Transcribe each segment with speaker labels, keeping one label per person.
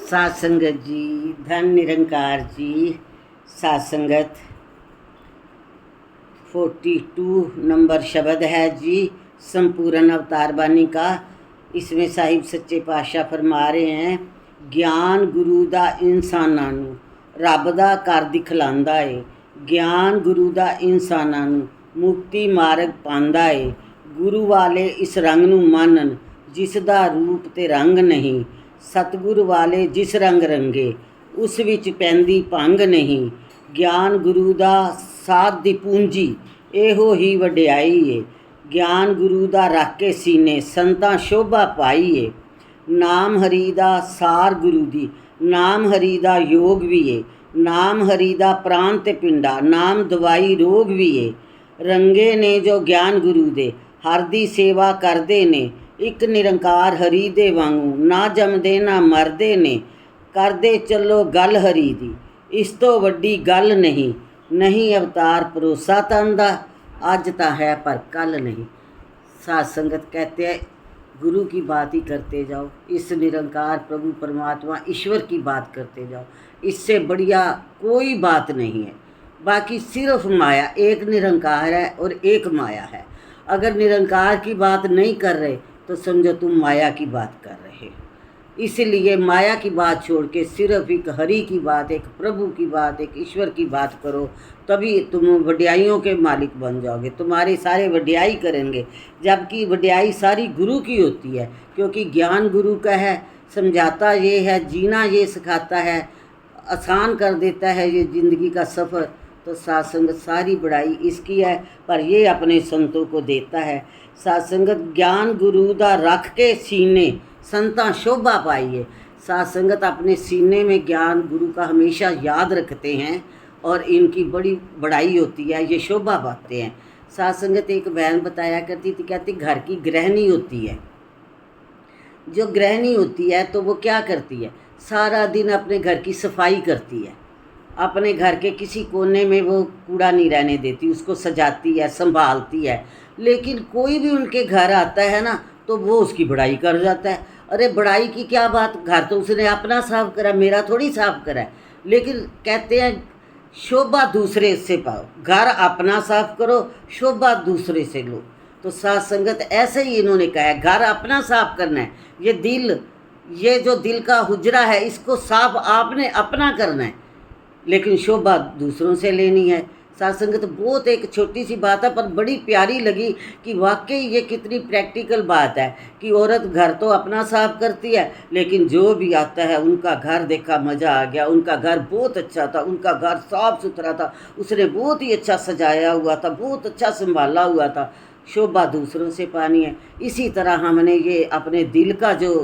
Speaker 1: सात संगत जी, धन निरंकार जी। सात संगत 42 नंबर शब्द है जी संपूर्ण अवतार बानी का। इसमें साहिब सच्चे पातशाह फरमा रहे हैं, ज्ञान गुरु दा इंसानां नूं रब दा कर दिखलांदा है। ज्ञान गुरु दा इंसानां नूं मुक्ति मार्ग पांदा है। गुरु वाले इस रंग नूं मानन जिस दा रूप ते रंग नहीं। सतगुर वाले जिस रंग रंगे उस विच पैंदी भंग नहीं। ज्ञान गुरु दा साध दी पूंजी एहो ही वड्याई है। ज्ञान गुरु दा रख के सीने संतां शोभा पाई है। नाम हरि दा सार गुरु दी, नाम हरि दा योग भी है। नाम हरि दा प्राण ते पिंडा, नाम दवाई रोग भी है। रंगे ने जो ज्ञान गुरु दे हर दी सेवा करदे ने। एक निरंकार हरि दे वांगू ना जमदे ना मरदे ने। करदे चलो गल हरि दी, इस तो वड्डी गल नहीं। नहीं अवतार भरोसा तन दा, अज ता है पर कल नहीं। सात संगत कहते हैं गुरु की बात ही करते जाओ, इस निरंकार प्रभु परमात्मा ईश्वर की बात करते जाओ। इससे बढ़िया कोई बात नहीं है। बाकी सिर्फ माया, एक निरंकार है और एक माया है। अगर निरंकार की बात नहीं कर रहे तो समझो तुम माया की बात कर रहे हो। इसलिए माया की बात छोड़ के सिर्फ एक हरि की बात, एक प्रभु की बात, एक ईश्वर की बात करो, तभी तुम वड्याइयों के मालिक बन जाओगे। तुम्हारे सारे वड्याई करेंगे, जबकि वड्याई सारी गुरु की होती है, क्योंकि ज्ञान गुरु का है। समझाता ये है, जीना ये सिखाता है, आसान कर देता है ये ज़िंदगी का सफ़र। तो सत्संग सारी बड़ाई इसकी है, पर ये अपने संतों को देता है। सत्संगत ज्ञान गुरु दा रख के सीने संतां शोभा पाइए। सत्संगत अपने सीने में ज्ञान गुरु का हमेशा याद रखते हैं और इनकी बड़ी बड़ाई होती है, ये शोभा पाते हैं। सत्संगत एक बहन बताया करती थी, कहती घर की गृहिणी होती है। जो गृहिणी होती है तो वो क्या करती है, सारा दिन अपने घर की सफाई करती है। अपने घर के किसी कोने में वो कूड़ा नहीं रहने देती, उसको सजाती है, संभालती है। लेकिन कोई भी उनके घर आता है ना तो वो उसकी बड़ाई कर जाता है। अरे बड़ाई की क्या बात, घर तो उसने अपना साफ करा, मेरा थोड़ी साफ करा है। लेकिन कहते हैं शोभा दूसरे से पाओ, घर अपना साफ करो, शोभा दूसरे से लो। तो साथ संगत ऐसे ही इन्होंने कहा है, घर अपना साफ करना है। ये दिल, ये जो दिल का हुजरा है, इसको साफ आपने अपना करना है, लेकिन शोभा दूसरों से लेनी है। सत्संगत बहुत एक छोटी सी बात है, पर बड़ी प्यारी लगी कि वाकई ये कितनी प्रैक्टिकल बात है कि औरत घर तो अपना साफ करती है, लेकिन जो भी आता है उनका घर देखा मज़ा आ गया। उनका घर बहुत अच्छा था, उनका घर साफ़ सुथरा था, उसने बहुत ही अच्छा सजाया हुआ था, बहुत अच्छा संभाला हुआ था। शोभा दूसरों से पानी है। इसी तरह हमने ये अपने दिल का जो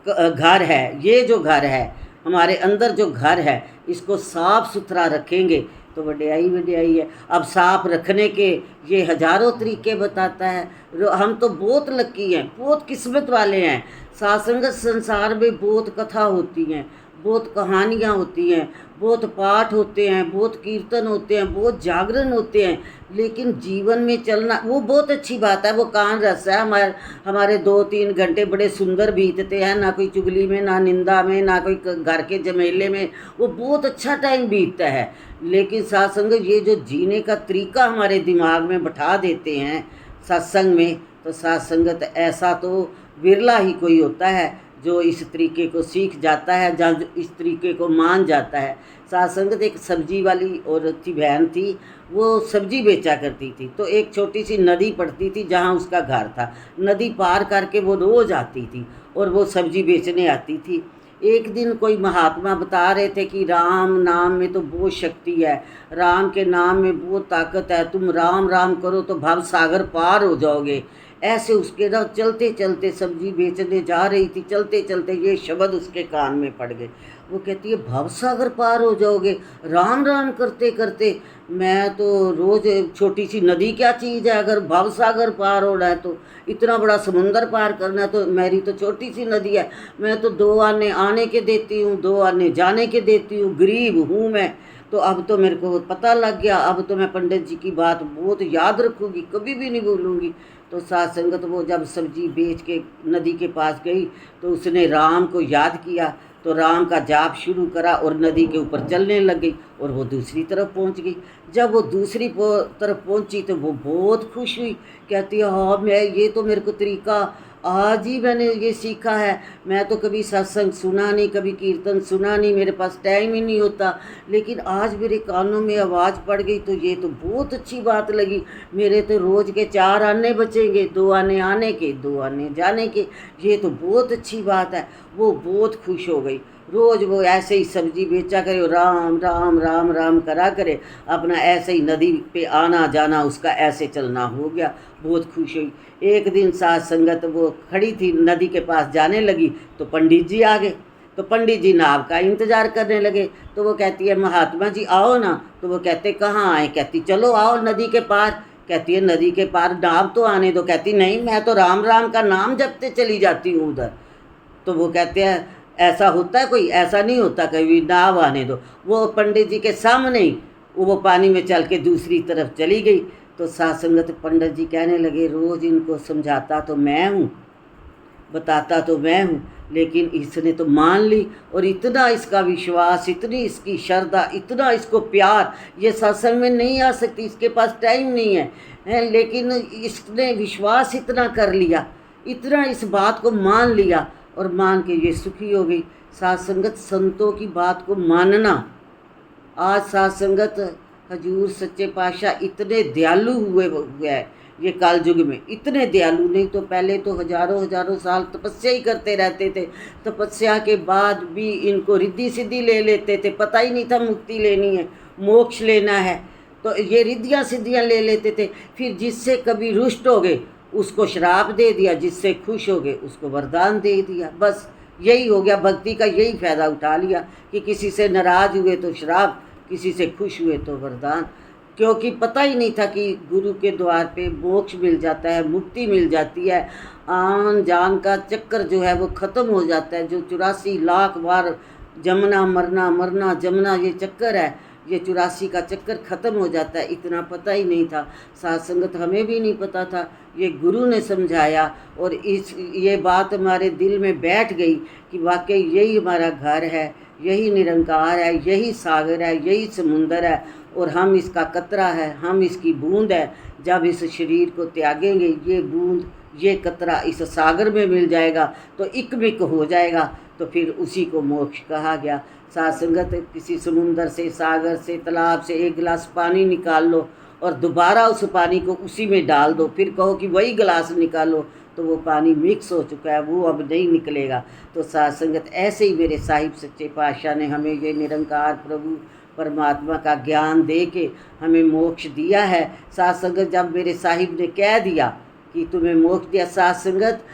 Speaker 1: घर है, ये जो घर है हमारे अंदर, जो घर है, इसको साफ़ सुथरा रखेंगे तो वड्याई वड्याई है। अब साफ़ रखने के ये हज़ारों तरीके बताता है। हम तो बहुत लकी हैं, बहुत किस्मत वाले हैं। सत्संगत संसार में बहुत कथा होती हैं, बहुत कहानियाँ होती हैं, बहुत पाठ होते हैं, बहुत कीर्तन होते हैं, बहुत जागरण होते हैं, लेकिन जीवन में चलना वो बहुत अच्छी बात है। वो कान रस है। हमारे 2-3 घंटे बड़े सुंदर बीतते हैं, ना कोई चुगली में, ना निंदा में, ना कोई घर के झमेले में, वो बहुत अच्छा टाइम बीतता है। लेकिन सत्संग ये जो जीने का तरीका हमारे दिमाग में बैठा देते हैं सत्संग में, तो सत्संगत ऐसा तो विरला ही कोई होता है जो इस तरीके को सीख जाता है, जब इस तरीके को मान जाता है। सत्संगत एक सब्जी वाली औरत थी, बहन थी, वो सब्जी बेचा करती थी। तो एक छोटी सी नदी पड़ती थी जहाँ उसका घर था। नदी पार करके वो रोज़ आती थी और वो सब्जी बेचने आती थी। एक दिन कोई महात्मा बता रहे थे कि राम नाम में तो बहुत शक्ति है, राम के नाम में बहुत ताकत है, तुम राम राम करो तो भव सागर पार हो जाओगे। ऐसे उसके ना चलते चलते सब्जी बेचने जा रही थी, चलते चलते ये शब्द उसके कान में पड़ गए। वो कहती है भव सागर पार हो जाओगे राम राम करते करते। मैं तो रोज़, छोटी सी नदी क्या चीज़ है, अगर भव सागर पार होना है तो इतना बड़ा समुंदर पार करना है, तो मेरी तो छोटी सी नदी है। मैं तो 2 आने आने के देती हूँ, 2 आने जाने के देती हूँ, गरीब हूँ मैं। तो अब तो मेरे को पता लग गया, अब तो मैं पंडित जी की बात बहुत याद रखूँगी, कभी भी नहीं भूलूँगी। तो साथ संगत वो जब सब्जी बेच के नदी के पास गई तो उसने राम को याद किया। तो राम का जाप शुरू करा और नदी के ऊपर चलने लग गई और वो दूसरी तरफ पहुंच गई। जब वो दूसरी तरफ पहुंची तो वो बहुत खुश हुई, कहती है हाँ मैं ये तो मेरे को तरीका आज ही मैंने ये सीखा है। मैं तो कभी सत्संग सुना नहीं, कभी कीर्तन सुना नहीं, मेरे पास टाइम ही नहीं होता, लेकिन आज मेरे कानों में आवाज़ पड़ गई तो ये तो बहुत अच्छी बात लगी। मेरे तो रोज़ के 4 आने बचेंगे, 2 आने आने के, 2 आने जाने के, ये तो बहुत अच्छी बात है। वो बहुत खुश हो गई। रोज़ वो ऐसे ही सब्जी बेचा करे और राम राम राम राम करा करे, अपना ऐसे ही नदी पे आना जाना उसका ऐसे चलना हो गया। बहुत खुश हुई। एक दिन साथ संगत वो खड़ी थी नदी के पास जाने लगी तो पंडित जी आ गए। तो पंडित जी नाव का इंतज़ार करने लगे। तो वो कहती है महात्मा जी आओ ना। तो वो कहते कहाँ आए। कहती चलो आओ नदी के पार। कहती है नदी के पार नाव तो आने दो। कहती नहीं मैं तो राम राम का नाम जपते चली जाती हूँ उधर। तो वो कहते हैं ऐसा होता है कोई, ऐसा नहीं होता कभी, नाव आने दो। वो पंडित जी के सामने ही वो पानी में चल के दूसरी तरफ चली गई। तो साथ संगत पंडित जी कहने लगे रोज़ इनको समझाता तो मैं हूँ, बताता तो मैं हूँ, लेकिन इसने तो मान ली और इतना इसका विश्वास, इतनी इसकी श्रद्धा, इतना इसको प्यार, ये सत्संग में नहीं आ सकती, इसके पास टाइम नहीं है, लेकिन इसने विश्वास इतना कर लिया, इतना इस बात को मान लिया और मान के ये सुखी हो गई। साथ संगत संतों की बात को मानना। आज साथ संगत हजूर सच्चे पातशाह इतने दयालु हुए हैं ये काल युग में, इतने दयालु। नहीं तो पहले तो हजारों हजारों साल तपस्या ही करते रहते थे। तपस्या के बाद भी इनको रिद्धि सिद्धि ले लेते थे, पता ही नहीं था मुक्ति लेनी है, मोक्ष लेना है, तो ये रिद्धियाँ सिद्धियाँ ले लेते थे। फिर जिससे कभी रुष्ट हो गए उसको श्राप दे दिया, जिससे खुश हो गए उसको वरदान दे दिया। बस यही हो गया, भक्ति का यही फ़ायदा उठा लिया कि किसी से नाराज़ हुए तो श्राप, किसी से खुश हुए तो वरदान। क्योंकि पता ही नहीं था कि गुरु के द्वार पे मोक्ष मिल जाता है, मुक्ति मिल जाती है, आन जान का चक्कर जो है वो ख़त्म हो जाता है। जो 84 लाख बार जमना मरना मरना जमना ये चक्कर है, ये 84 का चक्कर ख़त्म हो जाता है। इतना पता ही नहीं था। साथ संगत हमें भी नहीं पता था, ये गुरु ने समझाया और ये बात हमारे दिल में बैठ गई कि वाकई यही हमारा घर है, यही निरंकार है, यही सागर है, यही समुंदर है और हम इसका कतरा है, हम इसकी बूंद है। जब इस शरीर को त्यागेंगे ये बूंद, ये कतरा इस सागर में मिल जाएगा तो इकमिक हो जाएगा, तो फिर उसी को मोक्ष कहा गया। साथ संगत किसी समुंदर से, सागर से, तालाब से एक गिलास पानी निकाल लो और दोबारा उस पानी को उसी में डाल दो, फिर कहो कि वही गिलास निकालो, तो वो पानी मिक्स हो चुका है, वो अब नहीं निकलेगा। तो साथ संगत ऐसे ही मेरे साहिब सच्चे पातशाह ने हमें ये निरंकार प्रभु परमात्मा का ज्ञान दे के हमें मोक्ष दिया है। साथ संगत जब मेरे साहिब ने कह दिया कि तुम्हें मोक्ष दिया, साथ संगत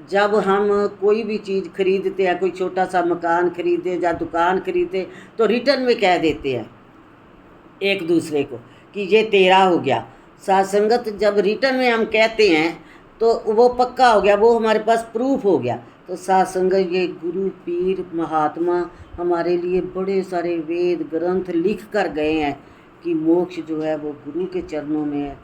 Speaker 1: जब हम कोई भी चीज़ खरीदते हैं, कोई छोटा सा मकान खरीदे या दुकान खरीदे, तो रिटर्न में कह देते हैं एक दूसरे को कि ये तेरा हो गया। साथ संगत जब रिटर्न में हम कहते हैं तो वो पक्का हो गया, वो हमारे पास प्रूफ हो गया। तो साथ संगत ये गुरु पीर महात्मा हमारे लिए बड़े सारे वेद ग्रंथ लिख कर गए हैं कि मोक्ष जो है वो गुरु के चरणों में है।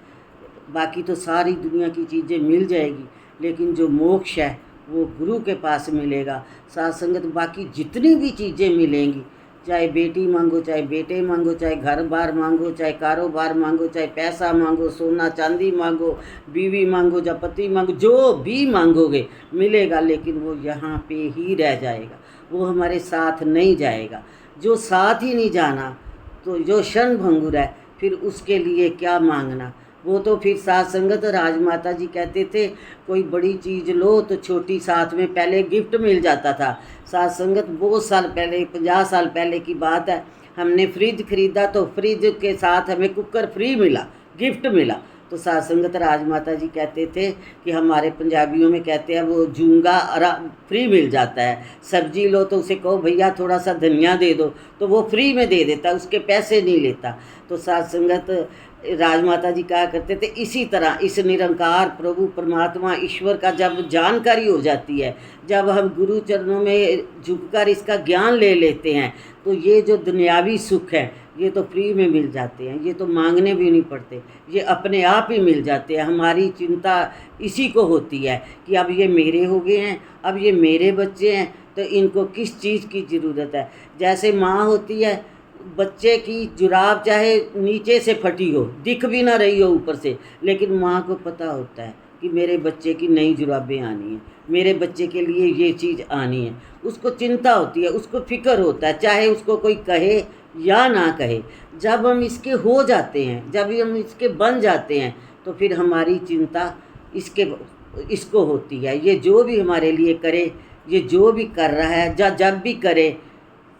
Speaker 1: बाकी तो सारी दुनिया की चीज़ें मिल जाएगी, लेकिन जो मोक्ष है वो गुरु के पास मिलेगा। साथ संगत बाकी जितनी भी चीज़ें मिलेंगी, चाहे बेटी मांगो, चाहे बेटे मांगो, चाहे घर बार मांगो, चाहे कारोबार मांगो, चाहे पैसा मांगो, सोना चांदी मांगो, बीवी मांगो या पति मांगो, जो भी मांगोगे मिलेगा, लेकिन वो यहाँ पे ही रह जाएगा, वो हमारे साथ नहीं जाएगा। जो साथ ही नहीं जाना तो जो क्षण भंगुर है, फिर उसके लिए क्या मांगना। वो तो फिर साथ संगत राजमाता जी कहते थे कोई बड़ी चीज़ लो तो छोटी साथ में पहले गिफ्ट मिल जाता था। साथ संगत बहुत साल पहले, 50 साल पहले की बात है, हमने फ्रिज खरीदा तो फ्रिज के साथ हमें कुकर फ्री मिला, गिफ्ट मिला। तो साथ संगत राजमाता जी कहते थे कि हमारे पंजाबियों में कहते हैं वो जूंगा फ्री मिल जाता है। सब्जी लो तो उसे कहो भैया थोड़ा सा धनिया दे दो, तो वो फ्री में दे देता, उसके पैसे नहीं लेता। तो साथ संगत राजमाता जी कहा करते थे इसी तरह इस निरंकार प्रभु परमात्मा ईश्वर का जब जानकारी हो जाती है, जब हम गुरु चरणों में झुककर इसका ज्ञान ले लेते हैं, तो ये जो दुनियावी सुख है ये तो फ्री में मिल जाते हैं, ये तो मांगने भी नहीं पड़ते, ये अपने आप ही मिल जाते हैं। हमारी चिंता इसी को होती है कि अब ये मेरे हो गए हैं, अब ये मेरे बच्चे हैं, तो इनको किस चीज़ की ज़रूरत है। जैसे माँ होती है, बच्चे की जुराब चाहे नीचे से फटी हो, दिख भी ना रही हो ऊपर से, लेकिन माँ को पता होता है कि मेरे बच्चे की नई जुराबें आनी हैं, मेरे बच्चे के लिए ये चीज़ आनी है। उसको चिंता होती है, उसको फ़िक्र होता है, चाहे उसको कोई कहे या ना कहे। जब हम इसके हो जाते हैं, जब हम इसके बन जाते हैं, तो फिर हमारी चिंता इसको होती है। ये जो भी हमारे लिए करे, ये जो भी कर रहा है, जब भी करे,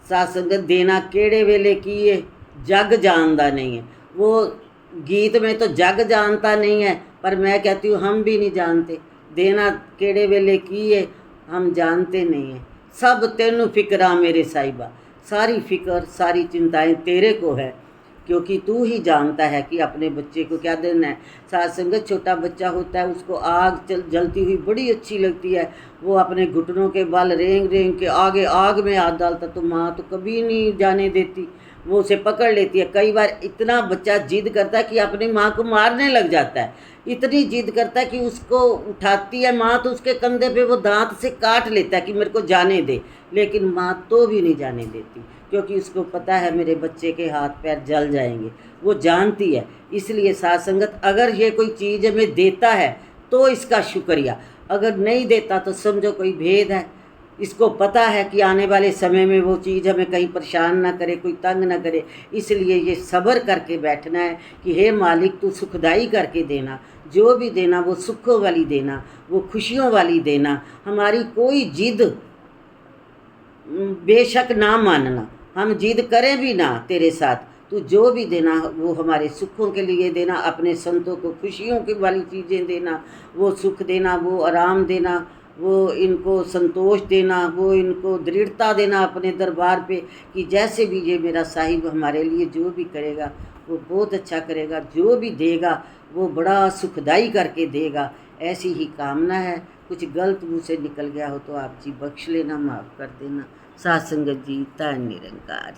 Speaker 1: साथ संगत देना केड़े वेले की ये जग जानता नहीं है। वो गीत में तो जग जानता नहीं है, पर मैं कहती हूँ हम भी नहीं जानते देना केड़े वेले की ये, हम जानते नहीं हैं। सब तेनू फिक्रा मेरे साहिबा, सारी फिक्र सारी चिंताएं तेरे को है, क्योंकि तू ही जानता है कि अपने बच्चे को क्या देना है। साथ संगत छोटा बच्चा होता है, उसको आग जलती हुई बड़ी अच्छी लगती है, वो अपने घुटनों के बल रेंग रेंग के आगे आग में हाथ डालता, तो माँ तो कभी नहीं जाने देती, वो उसे पकड़ लेती है। कई बार इतना बच्चा जिद करता है कि अपनी माँ को मारने लग जाता है, इतनी जिद करता है कि उसको उठाती है माँ तो उसके कंधे पे वो दांत से काट लेता है कि मेरे को जाने दे, लेकिन माँ तो भी नहीं जाने देती, क्योंकि उसको पता है मेरे बच्चे के हाथ पैर जल जाएंगे, वो जानती है। इसलिए साथ संगत अगर ये कोई चीज़ हमें देता है तो इसका शुक्रिया, अगर नहीं देता तो समझो कोई भेद है। इसको पता है कि आने वाले समय में वो चीज़ हमें कहीं परेशान ना करे, कोई तंग ना करे, इसलिए ये सब्र करके बैठना है कि हे मालिक तू सुखदाई करके देना, जो भी देना वो सुखों वाली देना, वो खुशियों वाली देना। हमारी कोई जिद बेशक ना मानना, हम जिद करें भी ना तेरे साथ, तो जो भी देना वो हमारे सुखों के लिए देना, अपने संतों को खुशियों की वाली चीज़ें देना, वो सुख देना, वो आराम देना, वो इनको संतोष देना, वो इनको दृढ़ता देना अपने दरबार पे कि जैसे भी ये मेरा साहिब हमारे लिए जो भी करेगा वो बहुत अच्छा करेगा, जो भी देगा वो बड़ा सुखदाई करके देगा, ऐसी ही कामना है। कुछ गलत मुँह से निकल गया हो तो आप जी बख्श लेना, माफ़ कर देना। सात संगत जी, धन निरंकार।